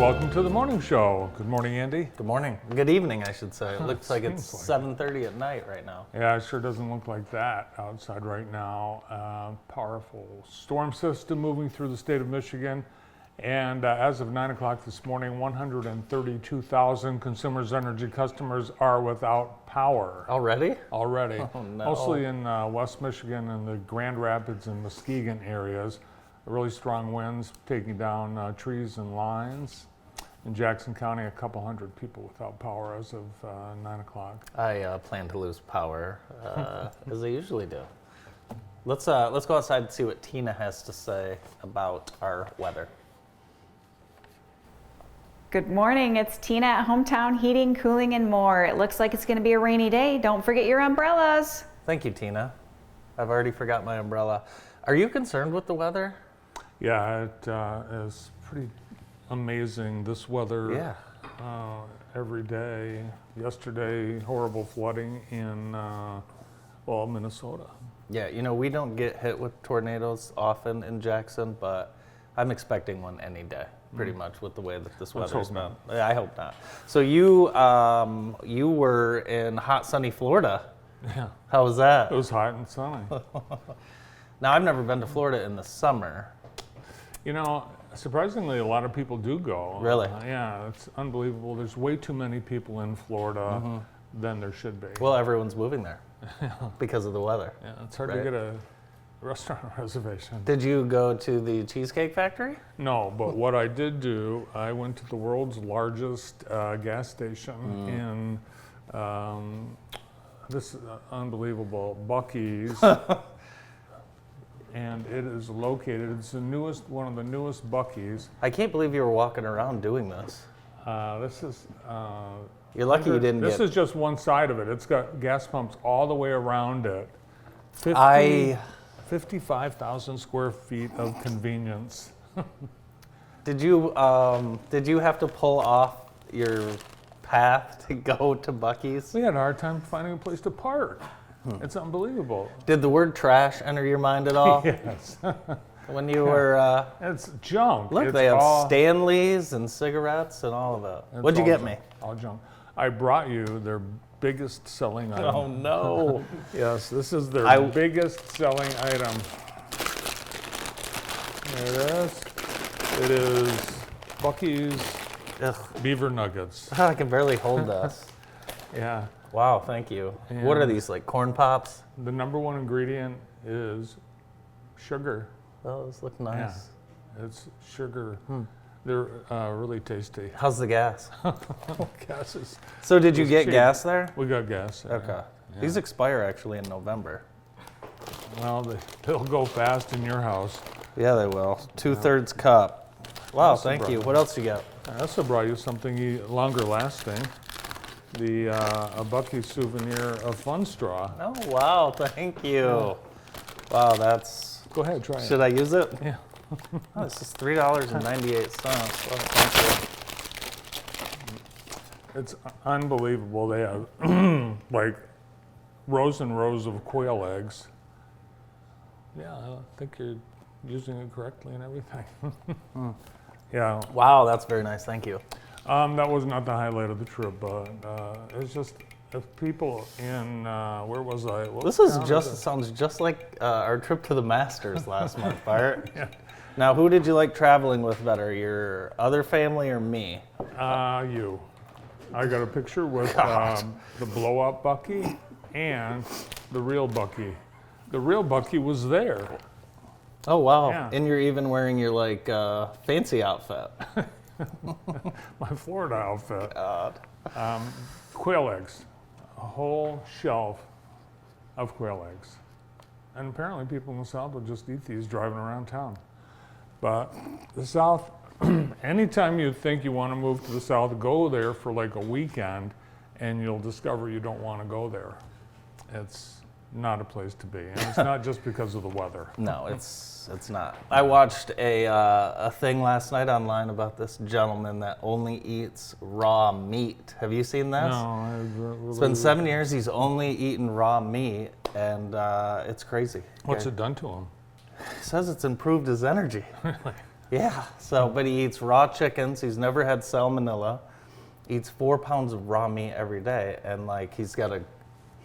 welcome to the morning show. Good morning, Andy. Good morning. Good evening, I should say. It looks like it's Seems 7:30 at night right now. Yeah, it sure doesn't look like that outside right now. Powerful storm system moving through the state of Michigan. And as of 9 o'clock this morning, 132,000 Consumers Energy customers are without power. Already? Already. Oh, no. Mostly in West Michigan and the Grand Rapids and Muskegon areas. Really strong winds taking down trees and lines. In Jackson County, a couple hundred people without power as of 9 o'clock. I plan to lose power, as I usually do. Let's go outside and see what Tina has to say about our weather. Good morning, it's Tina at Hometown Heating, Cooling, and More. It looks like it's going to be a rainy day. Don't forget your umbrellas. Thank you, Tina. I've already forgot my umbrella. Are you concerned with the weather? Yeah, it is pretty amazing, this weather. Yeah. Every day. Yesterday, horrible flooding in, Minnesota. Yeah, we don't get hit with tornadoes often in Jackson, but I'm expecting one any day, pretty much, with the way that this Let's weather's hope been. Yeah, I hope not. So you were in hot, sunny Florida. Yeah, How was that? it was hot and sunny. Now, I've never been to Florida in the summer. Surprisingly, a lot of people do go. Really? Yeah, it's unbelievable. There's way too many people in Florida than there should be. Well, everyone's moving there because of the weather. Yeah, it's hard to Right. get a restaurant reservation. Did you go to the Cheesecake Factory? No, but what I did do, I went to the world's largest gas station in this is unbelievable Buc-ee's, and it is located. It's one of the newest Buc-ee's. I can't believe you were walking around doing this. This is. You're lucky you didn't This get. is just one side of it. It's got gas pumps all the way around it. 55,000 square feet of convenience. Did you have to pull off your path to go to Buc-ee's? We had a hard time finding a place to park. It's unbelievable. Did the word trash enter your mind at all Yes. when you were? It's junk. Look, It's they have all, Stanleys and cigarettes and all of it. it's What'd you all get junk, me? All junk. I brought you their biggest selling item. Oh no! Yes, this is their biggest selling item. There it is. It is Buc-ee's Ugh. Beaver Nuggets. I can barely hold this. Yeah. Wow, thank you. What are And- these, like corn pops? The number one ingredient is sugar. Oh, those look nice. Yeah, it's sugar. They're really tasty. How's the gas? Gas is, So did you It's get cheap. gas there? we got gas. yeah. Okay. Yeah. These expire actually in November. Well, they'll go fast in your house. Yeah, they will. 2/3 cup. Wow, Awesome, thank you. brother. What else you got? I also brought you something longer lasting. A Buc-ee's souvenir of Fun Straw. Oh, wow, thank you. Wow, that's... Go ahead, try Should it. I use it? Yeah. Oh, this is $3.98. Oh, thank It's unbelievable. They have like rows and rows of quail eggs. Yeah, I think you're using it correctly and everything. Yeah, you. Wow, that's very nice. Thank you. that was not the highlight of the trip, but it's just if people in where was I? What This is town just it? sounds just like our trip to the Masters last month, Bart. Yeah. Now, who did you like traveling with better, your other family or me? You. I got a picture with the blow up Buc-ee and the real Buc-ee. The real Buc-ee was there. Oh, wow. Yeah. And you're even wearing your, like, fancy outfit. My Florida outfit. God. Quail eggs. A whole shelf of quail eggs. And apparently people in the South will just eat these driving around town. But the South, anytime you think you want to move to the South, go there for like a weekend and you'll discover you don't want to go there. It's not a place to be. And it's not just because of the weather. No, it's not. I watched a thing last night online about this gentleman that only eats raw meat. Have you seen this? No, It's been 7 years. He's only eaten raw meat, and it's crazy. What's it done to him? He says it's improved his energy. Really? Yeah. So, but he eats raw chickens. He's never had salmonella. Eats 4 pounds of raw meat every day, and like he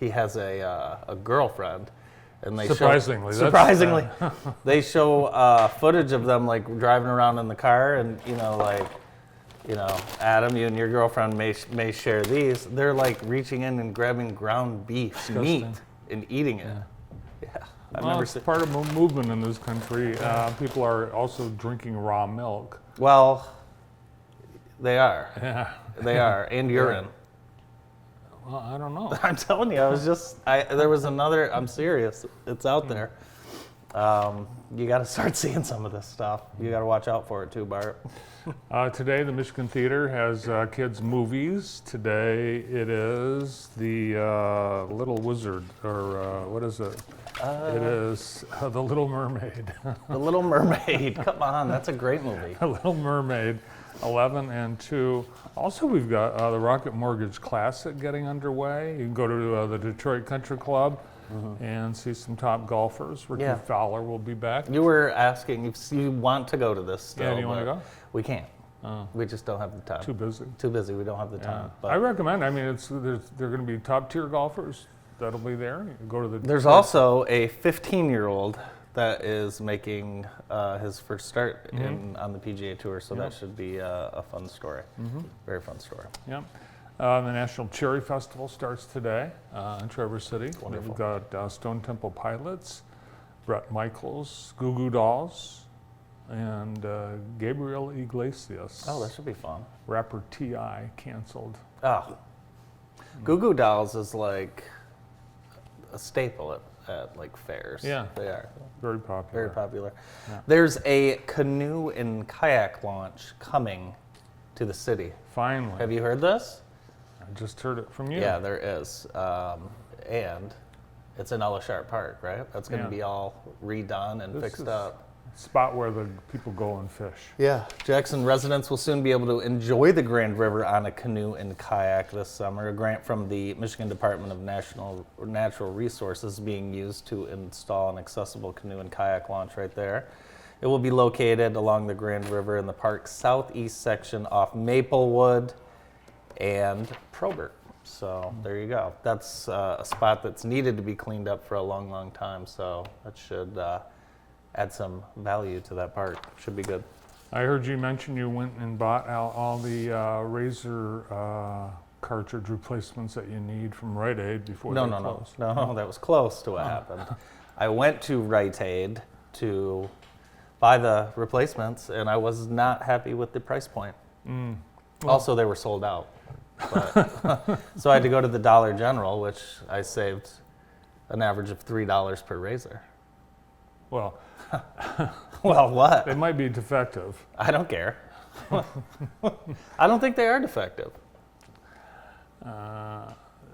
has a girlfriend, and they Surprisingly, show, that's- surprisingly, they show footage of them like driving around in the car, and Adam, you and your girlfriend may share these. They're like reaching in and grabbing ground beef meat and eating it. Yeah, I've Well, never it's seen. part of a movement in this country. People are also drinking raw milk. Well, they are. Yeah. They are, and urine. Well, I don't know. I'm telling you, there was another, I'm serious, it's out there. You got to start seeing some of this stuff. You got to watch out for it too, Bart. Today, the Michigan Theater has kids' movies. Today, it is the Little Wizard, or what is it? It is The Little Mermaid. The Little Mermaid, come on, that's a great movie. The Little Mermaid, 11 and 2. Also, we've got the Rocket Mortgage Classic getting underway. You can go to the Detroit Country Club and see some top golfers. Ricky Yeah. Fowler will be back. You were asking if you want to go to this still. Yeah, do you wanna but go? We can't. We just don't have the time. Too busy. Too busy, we don't have the Yeah. time. I But recommend. I mean, they're going to be top tier golfers. That'll be there. You can go to the. there's also a 15-year-old that is making his first start on the PGA Tour, so that should be a fun story. Very fun story. Yep. The National Cherry Festival starts today in Traverse City. Wonderful. We've got Stone Temple Pilots, Bret Michaels, Goo Goo Dolls, and Gabriel Iglesias. Oh, that should be fun. Rapper T.I. canceled. Oh, Goo Goo Dolls is like a staple at like fairs. Yeah. They are Very popular. very popular. Yeah. There's a canoe and kayak launch coming to the city. Finally. Have you heard this? I just heard it from you. Yeah, there is. And it's in Ella Sharp Park, right? That's going to Yeah. be all redone and This fixed is- up. Spot where the people go and fish. Yeah. Jackson residents will soon be able to enjoy the Grand River on a canoe and kayak this summer. A grant from the Michigan Department of Natural Resources being used to install an accessible canoe and kayak launch right there. It will be located along the Grand River in the park's southeast section off Maplewood and Probert. So there you go. That's a spot that's needed to be cleaned up for a long, long time. So that should add some value to that park. Should be good. I heard you mention you went and bought all the Razor cartridge replacements that you need from Rite Aid before No, they no, close. no. That was close to what happened. I went to Rite Aid to buy the replacements, and I was not happy with the price point. Also, they were sold out. But, so I had to go to the Dollar General, which I saved an average of $3 per razor. Well, Well, what? they might be defective. I don't care. I don't think they are defective.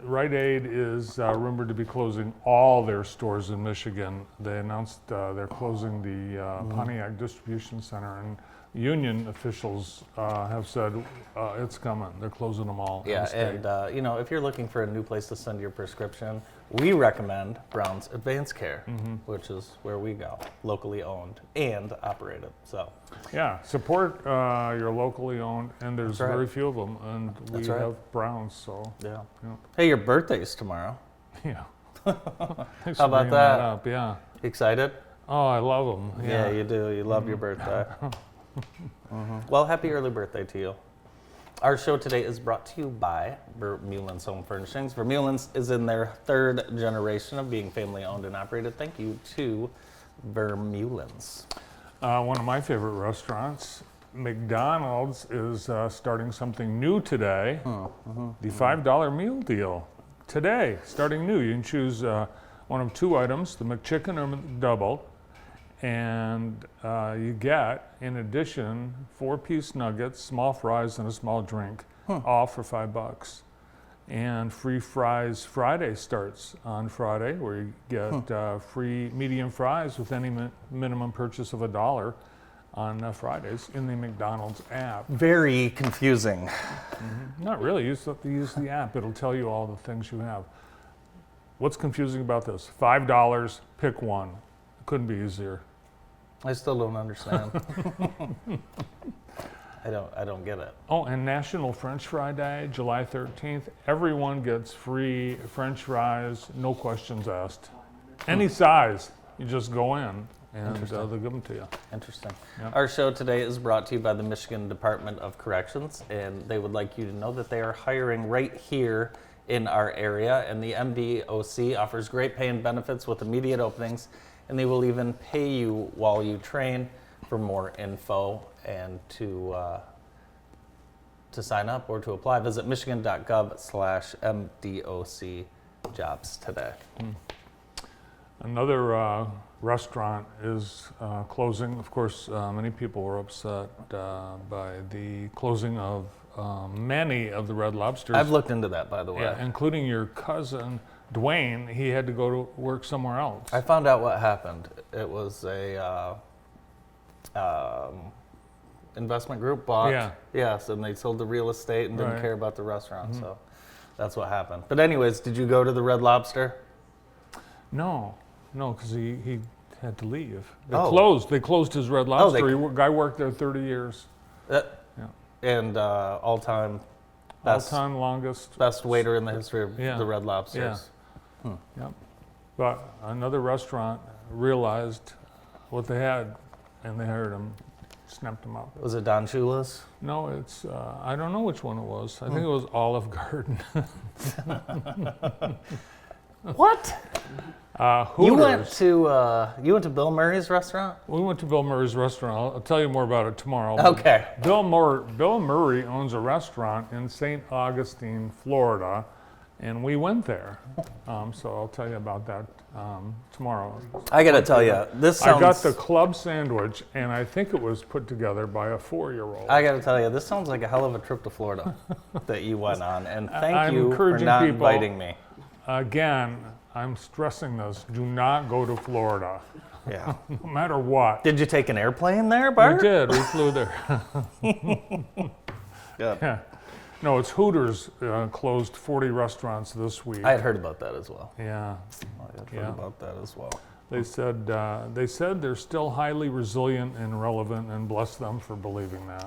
Rite Aid is rumored to be closing all their stores in Michigan. They announced they're closing the Pontiac Distribution Center, and union officials have said it's coming. They're closing them all. in Yeah, the state. and if you're looking for a new place to send your prescription, we recommend Brown's Advanced Care, which is where we go, locally owned and operated. So Yeah, support your locally owned, and there's That's right. very few of them, and we That's right. have Browns, so yeah. Yeah. Hey, your birthday's tomorrow. yeah. Thanks How for about bringing that? up. Yeah. Excited? Oh, I love them. Yeah, you do. You love your birthday. Well, happy early birthday to you. Our show today is brought to you by Vermeulen's Home Furnishings. Vermeulen's is in their third generation of being family owned and operated. Thank you to Vermeulen's. One of my favorite restaurants, McDonald's, is starting something new today. The $5 meal deal. Today, starting new. You can choose one of two items, the McChicken or McDouble, and you get, in addition, 4-piece nuggets, small fries, and a small drink, all for $5. And free fries Friday starts on Friday, where you get free medium fries with any minimum purchase of $1 on Fridays in the McDonald's app. Very confusing. Not really. You just have to use the app. It'll tell you all the things you have. What's confusing about this? $5, pick one. Couldn't be easier. I still don't understand. I don't get it. Oh, and National French Fry Day, July 13th. Everyone gets free French fries, no questions asked. Any size, you just go in and they'll give them to you. Interesting. Yep. Our show today is brought to you by the Michigan Department of Corrections, and they would like you to know that they are hiring right here in our area, and the MDOC offers great pay and benefits with immediate openings, and they will even pay you while you train. For more info and to sign up or to apply, visit michigan.gov/MDOC jobs today. Another restaurant is closing. Of course, many people were upset by the closing of many of the Red Lobsters. I've looked into that, by the way. Yeah, including your cousin, Dwayne. He had to go to work somewhere else. I found out what happened. It was a investment group bought. Yeah. Yes, and they sold the real estate and didn't Right. care about the restaurant. So that's what happened. But anyways, did you go to the Red Lobster? No, because he had to leave. They Oh. closed. They closed his Red they- Lobster. Guy worked there 30 years. Yeah. Yeah. And all-time best, All-time longest. best waiter in the history of Yeah. the Red Lobsters. Yep. But another restaurant realized what they had, and they hired him, snapped him up. Was it Don Shula's? No, it's I don't know which one it was. I think it was Olive Garden. What? Hooters. You went to Bill Murray's restaurant? We went to Bill Murray's restaurant. I'll tell you more about it tomorrow. Okay. Bill Murray owns a restaurant in St. Augustine, Florida, and we went there. So I'll tell you about that tomorrow. I gotta tell you, this sounds. I got the club sandwich, and I think it was put together by a 4-year-old. I gotta tell you, this sounds like a hell of a trip to Florida that you went on, and thank I'm you for encouraging not people- inviting me. Again, I'm stressing this. Do not go to Florida, Yeah. no matter what. Did you take an airplane there, Bart? We did. We flew there. Good. Yeah. No, it's Hooters closed 40 restaurants this week. I had heard about that as well. Yeah. I had heard Yeah. about that as well. They said they're still highly resilient and relevant, and bless them for believing that.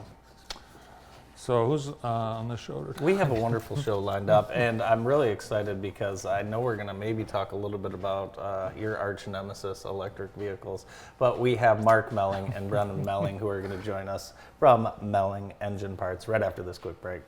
So who's on the show today? We have a wonderful show lined up, and I'm really excited because I know we're going to maybe talk a little bit about your arch nemesis, electric vehicles. But we have Mark Melling and Brendan Melling who are going to join us from Melling Engine Parts right after this quick break.